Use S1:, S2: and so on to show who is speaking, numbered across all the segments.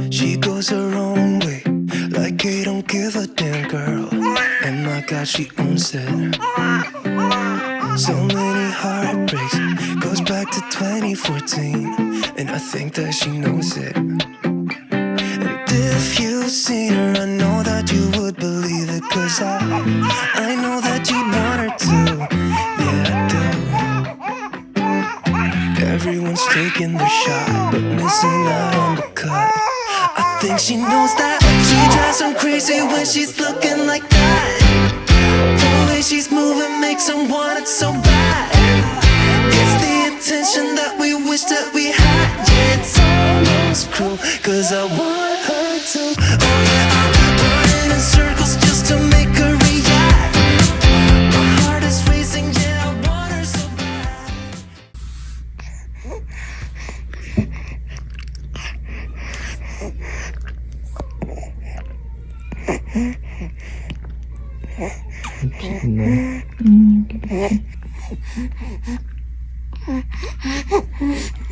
S1: She goes her own way, like he don't give a damn, girl. And my God, she owns it. So many heartbreaks, goes back to 2014, and I think that she knows it. And if you've seen her, I know that you would believe it, 'cause I know that you'd want her to. Yeah, I do. Everyone's taking their shot, but missing out on the cut. I think she knows that. She drives them crazy when she's looking like that. The way she's moving makes them want it so bad. It's the attention that we wish that we had. Yeah, it's almost cruel, 'cause I want her to. Oh yeah, I'm running in circles just to make her react. My heart is racing, yeah, I want her so bad.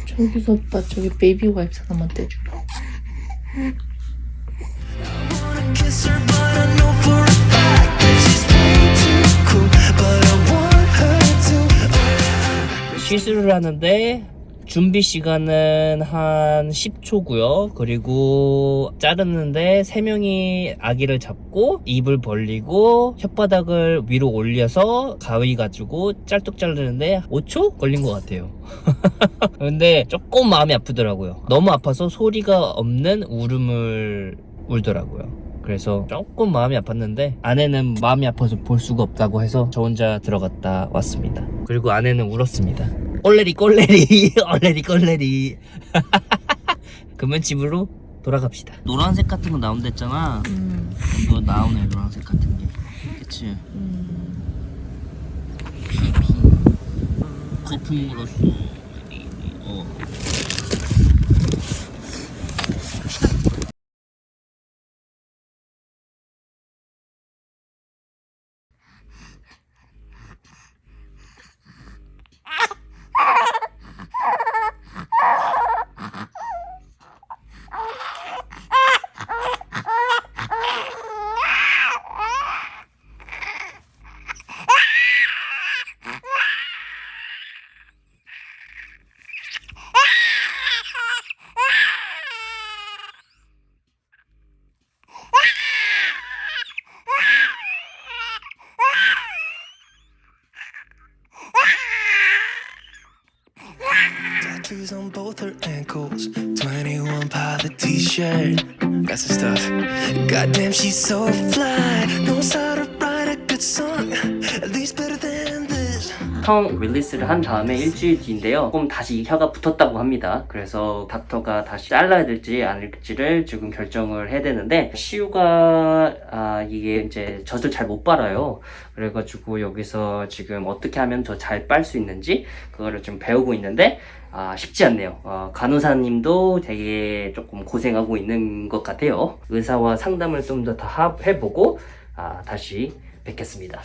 S2: 저기서 봐, 저기 베이비 와이프 하나만 떼줘.
S1: Wanna kiss her, but I know for a fact that she's way too cool. But I want her to.
S3: 시술을 하는데 준비 시간은 한 10초고요. 그리고 자르는데 3명이 아기를 잡고 입을 벌리고 혓바닥을 위로 올려서 가위 가지고 짤뚝 자르는데 5초 걸린 것 같아요. 근데 조금 마음이 아프더라고요. 너무 아파서 소리가 없는 울음을 울더라고요. 그래서 조금 마음이 아팠는데 아내는 마음이 아파서 볼 수가 없다고 해서 저 혼자 들어갔다 왔습니다. 그리고 아내는 울었습니다. 꼴레리 얼레리 꼴레리. 그러면 집으로 돌아갑시다. 노란색 같은 거 나온댔잖아. 이거 나오네, 노란색 같은 게. 그치? 피 거품 물었어.
S1: Tattoos on both her ankles, 21 Pilot t-shirt. That's the stuff. Goddamn, she's so fly. Knows how to write a good song, at least better than this.
S3: 성 릴리스를 한 다음에 일주일 뒤인데요. 조금 다시 혀가 붙었다고 합니다. 그래서 닥터가 다시 잘라야 될지 아닐지를 지금 결정을 해야 되는데 시우가 이게 이제 젖을 잘 못 빨아요. 그래가지고 여기서 지금 어떻게 하면 더 잘 빨 수 있는지 그거를 좀 배우고 있는데 쉽지 않네요. 간호사님도 되게 조금 고생하고 있는 것 같아요. 의사와 상담을 좀 더 해보고 다시 뵙겠습니다.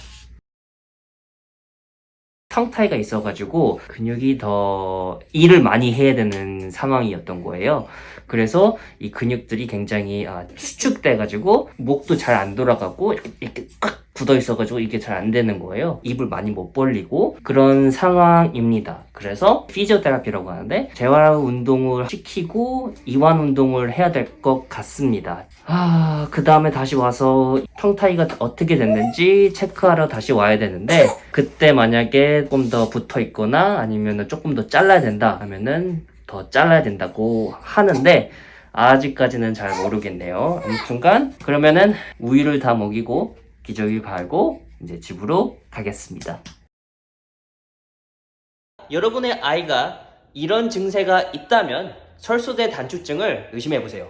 S3: 텅타이가 있어가지고 근육이 더 일을 많이 해야 되는 상황이었던 거예요. 그래서 이 근육들이 굉장히 수축돼가지고 목도 잘 안 돌아가고 이렇게 꽉 굳어 있어가지고 이게 잘 안 되는 거예요. 입을 많이 못 벌리고 그런 상황입니다. 그래서 피지오테라피라고 하는데 재활 운동을 시키고 이완 운동을 해야 될 것 같습니다. 그 다음에 다시 와서 텅타이가 어떻게 됐는지 체크하러 다시 와야 되는데 그때 만약에 조금 더 붙어 있거나 아니면 조금 더 잘라야 된다 하면은 더 잘라야 된다고 하는데 아직까지는 잘 모르겠네요. 아무튼간 그러면은 우유를 다 먹이고 기저귀 갈고 이제 집으로 가겠습니다. 여러분의 아이가 이런 증세가 있다면 설수대 단추증을 의심해보세요.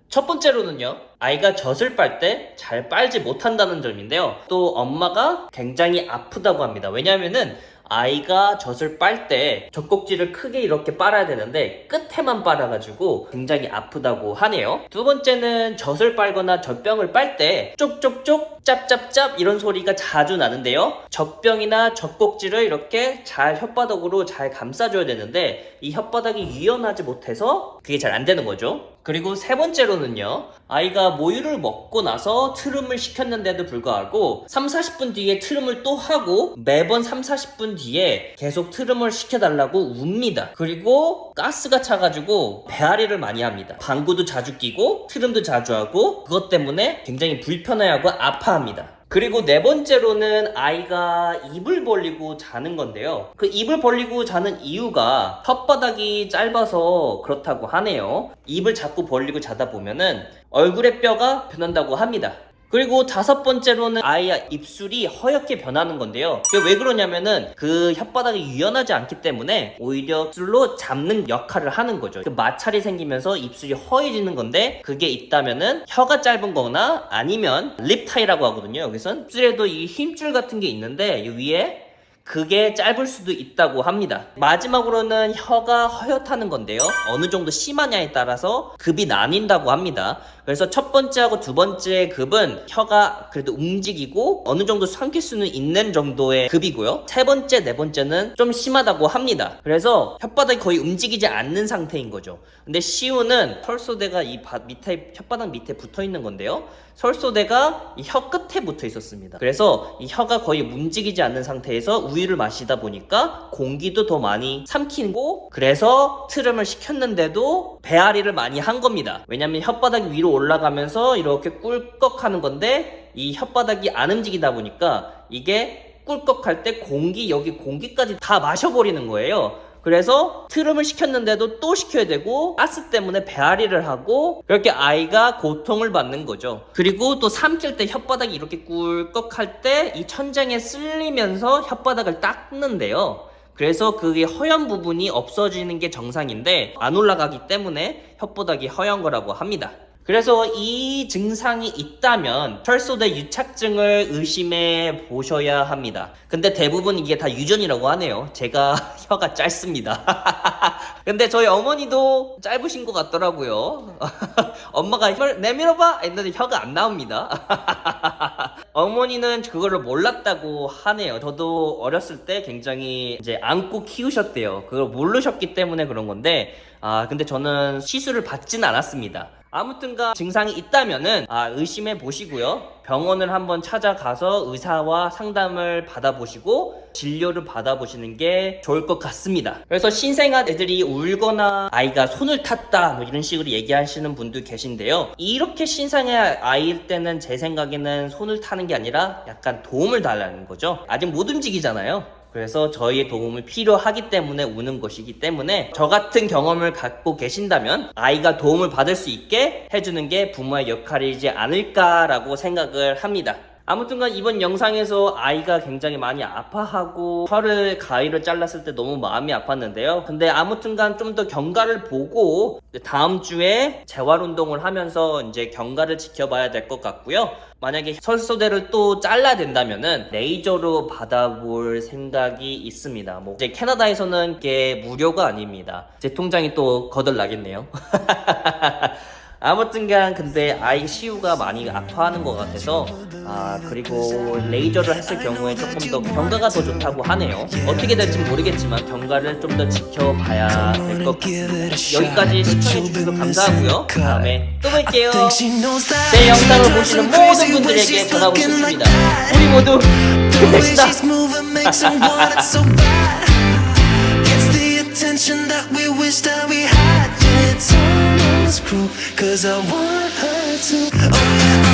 S3: 첫 번째로는요, 아이가 젖을 빨 때 잘 빨지 못한다는 점인데요. 또 엄마가 굉장히 아프다고 합니다. 왜냐하면은 아이가 젖을 빨 때 젖꼭지를 크게 이렇게 빨아야 되는데 끝에만 빨아가지고 굉장히 아프다고 하네요. 두 번째는 젖을 빨거나 젖병을 빨 때 쪽쪽쪽 짭짭짭 이런 소리가 자주 나는데요. 젖병이나 젖꼭지를 이렇게 잘 혓바닥으로 잘 감싸줘야 되는데 이 혓바닥이 유연하지 못해서 그게 잘 안 되는 거죠. 그리고 세 번째로는요, 아이가 모유를 먹고 나서 트름을 시켰는데도 불구하고 3-40분 뒤에 트름을 또 하고 매번 3-40분 뒤에 계속 트름을 시켜달라고 웁니다. 그리고 가스가 차가지고 배앓이를 많이 합니다. 방구도 자주 끼고 트름도 자주 하고 그것 때문에 굉장히 불편해하고 아파합니다. 그리고 네 번째로는 아이가 입을 벌리고 자는 건데요. 그 입을 벌리고 자는 이유가 혓바닥이 짧아서 그렇다고 하네요. 입을 자꾸 벌리고 자다 보면은 얼굴의 뼈가 변한다고 합니다. 그리고 다섯 번째로는 아이의 입술이 허옇게 변하는 건데요. 왜 그러냐면은 그 혓바닥이 유연하지 않기 때문에 오히려 입술로 잡는 역할을 하는 거죠. 그 마찰이 생기면서 입술이 허해지는 건데, 그게 있다면은 혀가 짧은 거나 아니면 립 타이라고 하거든요. 여기선 입술에도 이 힘줄 같은 게 있는데 이 위에 그게 짧을 수도 있다고 합니다. 마지막으로는 혀가 허옇다는 건데요. 어느 정도 심하냐에 따라서 급이 나뉜다고 합니다. 그래서 첫 번째하고 두 번째 급은 혀가 그래도 움직이고 어느 정도 삼킬 수는 있는 정도의 급이고요. 세 번째, 네 번째는 좀 심하다고 합니다. 그래서 혓바닥이 거의 움직이지 않는 상태인 거죠. 근데 시우는 설소대가 이 밑에, 혓바닥 밑에 붙어 있는 건데요. 설소대가 이 혀 끝에 붙어 있었습니다. 그래서 이 혀가 거의 움직이지 않는 상태에서 우유를 마시다 보니까 공기도 더 많이 삼키고, 그래서 트름을 시켰는데도 배앓이를 많이 한 겁니다. 왜냐면 혓바닥이 위로 올라가면서 이렇게 꿀꺽하는 건데 이 혓바닥이 안 움직이다 보니까 이게 꿀꺽할 때 여기 공기까지 다 마셔버리는 거예요. 그래서 트름을 시켰는데도 또 시켜야 되고 가스 때문에 배앓이를 하고 그렇게 아이가 고통을 받는 거죠. 그리고 또 삼킬 때 혓바닥이 이렇게 꿀꺽할 때 이 천장에 쓸리면서 혓바닥을 닦는데요. 그래서 그게 허연 부분이 없어지는 게 정상인데 안 올라가기 때문에 혓바닥이 허연 거라고 합니다. 그래서 이 증상이 있다면 설소대 유착증을 의심해 보셔야 합니다. 근데 대부분 이게 다 유전이라고 하네요. 제가 혀가 짧습니다. 근데 저희 어머니도 짧으신 것 같더라고요. 엄마가 혀를 내밀어봐 했는데 혀가 안 나옵니다. 어머니는 그거를 몰랐다고 하네요. 저도 어렸을 때 굉장히 이제 안고 키우셨대요. 그걸 모르셨기 때문에 그런 건데, 근데 저는 시술을 받진 않았습니다. 아무튼가 증상이 있다면은 의심해 보시고요. 병원을 한번 찾아가서 의사와 상담을 받아보시고 진료를 받아보시는 게 좋을 것 같습니다. 그래서 신생아 애들이 울거나 아이가 손을 탔다 뭐 이런 식으로 얘기하시는 분도 계신데요. 이렇게 신생아 아이일 때는 제 생각에는 손을 타는 게 아니라 약간 도움을 달라는 거죠. 아직 못 움직이잖아요. 그래서 저희의 도움이 필요하기 때문에 우는 것이기 때문에 저 같은 경험을 갖고 계신다면 아이가 도움을 받을 수 있게 해주는 게 부모의 역할이지 않을까라고 생각을 합니다. 아무튼간 이번 영상에서 아이가 굉장히 많이 아파하고 가위를 잘랐을 때 너무 마음이 아팠는데요. 근데 아무튼간 좀 더 경과를 보고 다음 주에 재활운동을 하면서 이제 경과를 지켜봐야 될 것 같고요. 만약에 설소대를 또 잘라야 된다면은 레이저로 받아볼 생각이 있습니다. 뭐 이제 캐나다에서는 이게 무료가 아닙니다. 제 통장이 또 거덜나겠네요. 아무튼간 근데 아이 시우가 많이 아파하는 것 같아서 그리고 레이저를 했을 경우에 조금 더 경과가 더 좋다고 하네요. 어떻게 될지 모르겠지만 경과를 좀 더 지켜봐야 될 것 같습니다. 여기까지 시청해주셔서 감사하고요. 다음에 또 뵐게요. 제 영상을 보시는 모든 분들에게 전하고 싶습니다. 우리 모두 힘냅시다.
S1: Cause I want her to. Oh yeah.